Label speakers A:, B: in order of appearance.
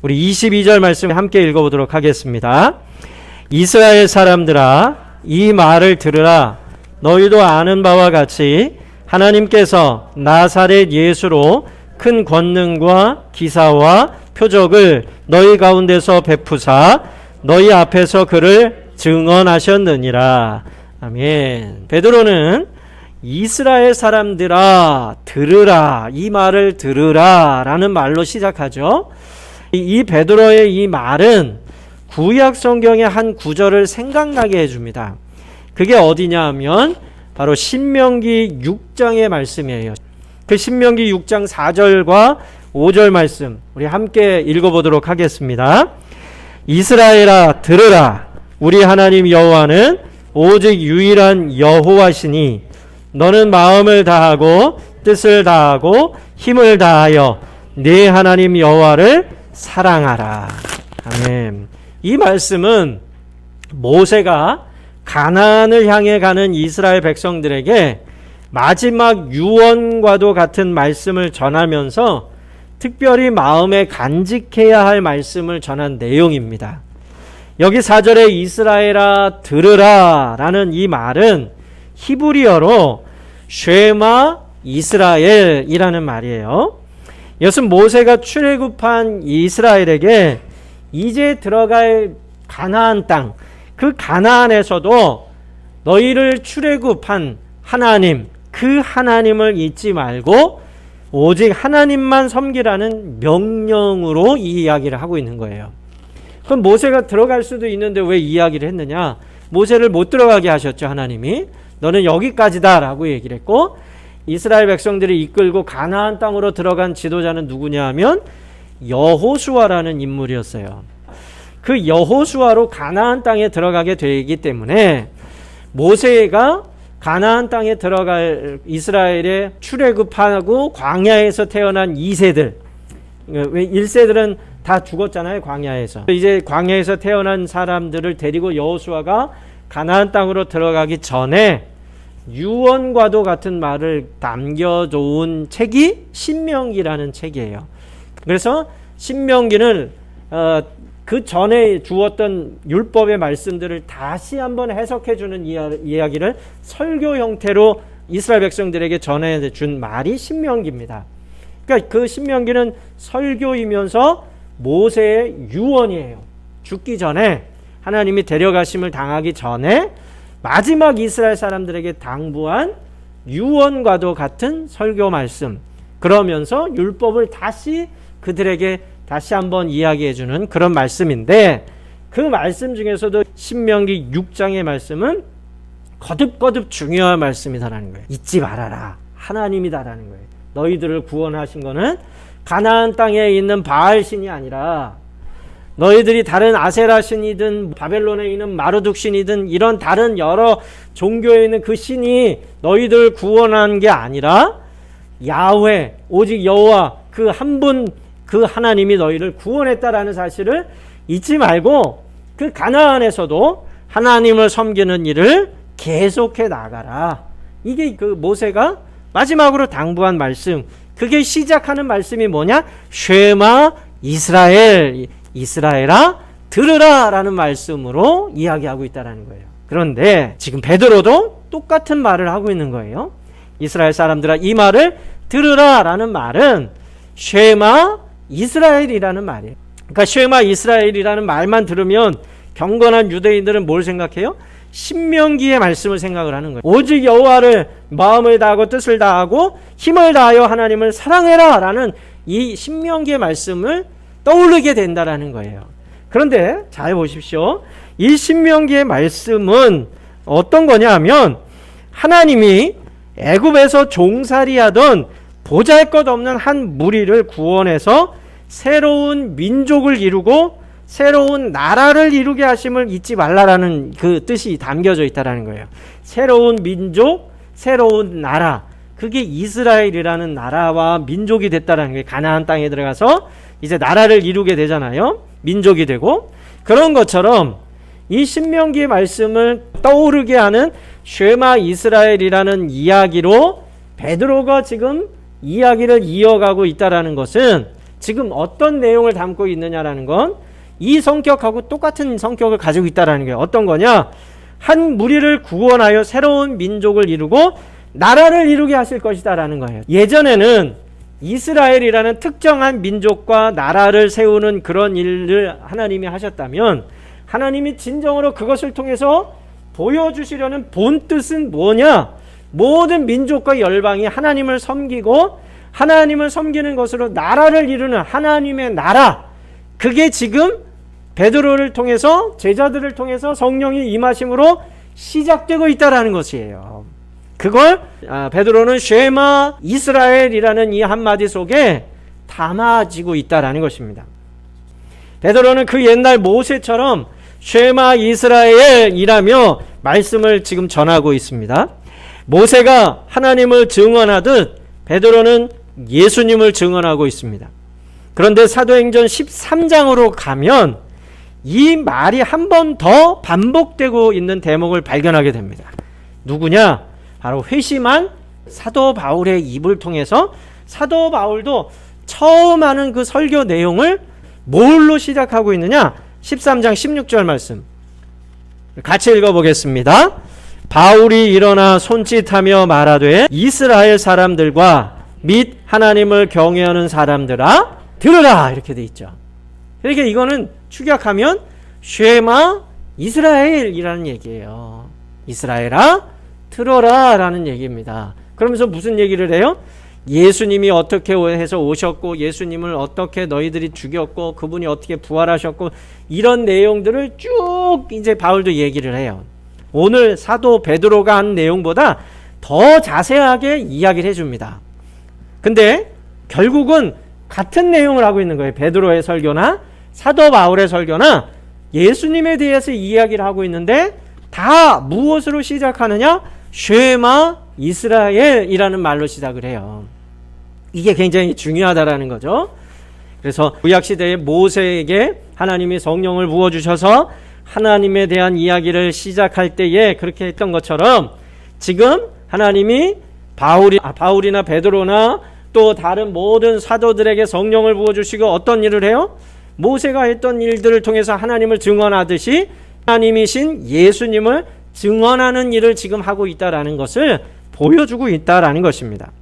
A: 우리 22절 말씀 함께 읽어보도록 하겠습니다. 이스라엘 사람들아, 이 말을 들으라. 너희도 아는 바와 같이 하나님께서 나사렛 예수로 큰 권능과 기사와 표적을 너희 가운데서 베푸사 너희 앞에서 그를 증언하셨느니라. 아멘. 베드로는 이스라엘 사람들아 들으라, 이 말을 들으라 라는 말로 시작하죠. 이 베드로의 이 말은 구약 성경의 한 구절을 생각나게 해줍니다. 그게 어디냐 하면 바로 신명기 6장의 말씀이에요. 그 신명기 6장 4절과 5절 말씀 우리 함께 읽어보도록 하겠습니다. 이스라엘아 들으라. 우리 하나님 여호와는 오직 유일한 여호와시니 너는 마음을 다하고 뜻을 다하고 힘을 다하여 네 하나님 여호와를 사랑하라. 아멘. 이 말씀은 모세가 가나안을 향해 가는 이스라엘 백성들에게 마지막 유언과도 같은 말씀을 전하면서 특별히 마음에 간직해야 할 말씀을 전한 내용입니다. 여기 4절에 이스라엘아 들으라 라는 이 말은 히브리어로 쉐마 이스라엘이라는 말이에요. 이것은 모세가 출애굽한 이스라엘에게 이제 들어갈 가나안 땅, 그 가나안에서도 너희를 출애굽한 하나님, 그 하나님을 잊지 말고 오직 하나님만 섬기라는 명령으로 이 이야기를 하고 있는 거예요. 그럼 모세가 들어갈 수도 있는데 왜 이야기를 했느냐? 모세를 못 들어가게 하셨죠, 하나님이. 너는 여기까지다 라고 얘기를 했고, 이스라엘 백성들이 이끌고 가나안 땅으로 들어간 지도자는 누구냐 하면 여호수아라는 인물이었어요. 그 여호수아로 가나안 땅에 들어가게 되기 때문에 모세가 가나안 땅에 들어갈 이스라엘에 출애굽하고 광야에서 태어난 2세들, 1세들은 다 죽었잖아요, 광야에서. 이제 광야에서 태어난 사람들을 데리고 여호수아가 가나안 땅으로 들어가기 전에 유언과도 같은 말을 남겨놓은 책이 신명기라는 책이에요. 그래서 신명기는 그 전에 주었던 율법의 말씀들을 다시 한번 해석해주는 이야기를 설교 형태로 이스라엘 백성들에게 전해준 말이 신명기입니다. 그러니까 그 신명기는 설교이면서 모세의 유언이에요. 죽기 전에 하나님이 데려가심을 당하기 전에 마지막 이스라엘 사람들에게 당부한 유언과도 같은 설교 말씀, 그러면서 율법을 다시 그들에게 다시 한번 이야기해주는 그런 말씀인데, 그 말씀 중에서도 신명기 6장의 말씀은 거듭거듭 중요한 말씀이다라는 거예요. 잊지 말아라, 하나님이다라는 거예요. 너희들을 구원하신 거는 가나안 땅에 있는 바알 신이 아니라 너희들이 다른 아세라 신이든 바벨론에 있는 마르둑 신이든 이런 다른 여러 종교에 있는 그 신이 너희들을 구원한 게 아니라 야훼, 오직 여호와 그 한 분, 그 하나님이 너희를 구원했다라는 사실을 잊지 말고 그 가나안에서도 하나님을 섬기는 일을 계속해 나가라. 이게 그 모세가 마지막으로 당부한 말씀, 그게 시작하는 말씀이 뭐냐? 쉐마 이스라엘, 이스라엘아 들으라 라는 말씀으로 이야기하고 있다는 거예요. 그런데 지금 베드로도 똑같은 말을 하고 있는 거예요. 이스라엘 사람들아 이 말을 들으라 라는 말은 쉐마 이스라엘이라는 말이에요. 그러니까 쉐마 이스라엘이라는 말만 들으면 경건한 유대인들은 뭘 생각해요? 신명기의 말씀을 생각을 하는 거예요. 오직 여호와를 마음을 다하고 뜻을 다하고 힘을 다하여 하나님을 사랑해라 라는 이 신명기의 말씀을 떠오르게 된다라는 거예요. 그런데 잘 보십시오. 이 신명기의 말씀은 어떤 거냐 하면 하나님이 애굽에서 종살이하던 보잘것없는 한 무리를 구원해서 새로운 민족을 이루고 새로운 나라를 이루게 하심을 잊지 말라라는 그 뜻이 담겨져 있다라는 거예요. 새로운 민족, 새로운 나라, 그게 이스라엘이라는 나라와 민족이 됐다라는 거예요. 가나안 땅에 들어가서 이제 나라를 이루게 되잖아요. 민족이 되고. 그런 것처럼 이 신명기의 말씀을 떠오르게 하는 쉐마 이스라엘이라는 이야기로 베드로가 지금 이야기를 이어가고 있다라는 것은 지금 어떤 내용을 담고 있느냐라는 건 이 성격하고 똑같은 성격을 가지고 있다라는 거예요. 어떤 거냐? 한 무리를 구원하여 새로운 민족을 이루고 나라를 이루게 하실 것이다라는 거예요. 예전에는 이스라엘이라는 특정한 민족과 나라를 세우는 그런 일을 하나님이 하셨다면, 하나님이 진정으로 그것을 통해서 보여주시려는 본 뜻은 뭐냐? 모든 민족과 열방이 하나님을 섬기고 하나님을 섬기는 것으로 나라를 이루는 하나님의 나라, 그게 지금 베드로를 통해서, 제자들을 통해서 성령이 임하심으로 시작되고 있다라는 것이에요. 그걸 베드로는 쉐마 이스라엘이라는 이 한마디 속에 담아지고 있다라는 것입니다. 베드로는 그 옛날 모세처럼 쉐마 이스라엘이라며 말씀을 지금 전하고 있습니다. 모세가 하나님을 증언하듯 베드로는 예수님을 증언하고 있습니다. 그런데 사도행전 13장으로 가면 이 말이 한 번 더 반복되고 있는 대목을 발견하게 됩니다. 누구냐? 바로 회심한 사도 바울의 입을 통해서 사도 바울도 처음 하는 그 설교 내용을 뭘로 시작하고 있느냐? 13장 16절 말씀 같이 읽어보겠습니다. 바울이 일어나 손짓하며 말하되 이스라엘 사람들과 및 하나님을 경외하는 사람들아 들으라, 이렇게 돼 있죠. 그러니까 이거는 축약하면 쉐마 이스라엘이라는 얘기예요. 이스라엘아 들어라 라는 얘기입니다. 그러면서 무슨 얘기를 해요? 예수님이 어떻게 해서 오셨고, 예수님을 어떻게 너희들이 죽였고, 그분이 어떻게 부활하셨고, 이런 내용들을 쭉 이제 바울도 얘기를 해요. 오늘 사도 베드로가 한 내용보다 더 자세하게 이야기를 해줍니다. 근데 결국은 같은 내용을 하고 있는 거예요. 베드로의 설교나 사도 바울의 설교나 예수님에 대해서 이야기를 하고 있는데 다 무엇으로 시작하느냐? 쉐마 이스라엘이라는 말로 시작을 해요. 이게 굉장히 중요하다라는 거죠. 그래서 구약시대의 모세에게 하나님이 성령을 부어주셔서 하나님에 대한 이야기를 시작할 때에 그렇게 했던 것처럼 지금 하나님이 바울이나 베드로나 또 다른 모든 사도들에게 성령을 부어주시고 어떤 일을 해요? 모세가 했던 일들을 통해서 하나님을 증언하듯이 하나님이신 예수님을 증언하는 일을 지금 하고 있다라는 것을 보여주고 있다라는 것입니다.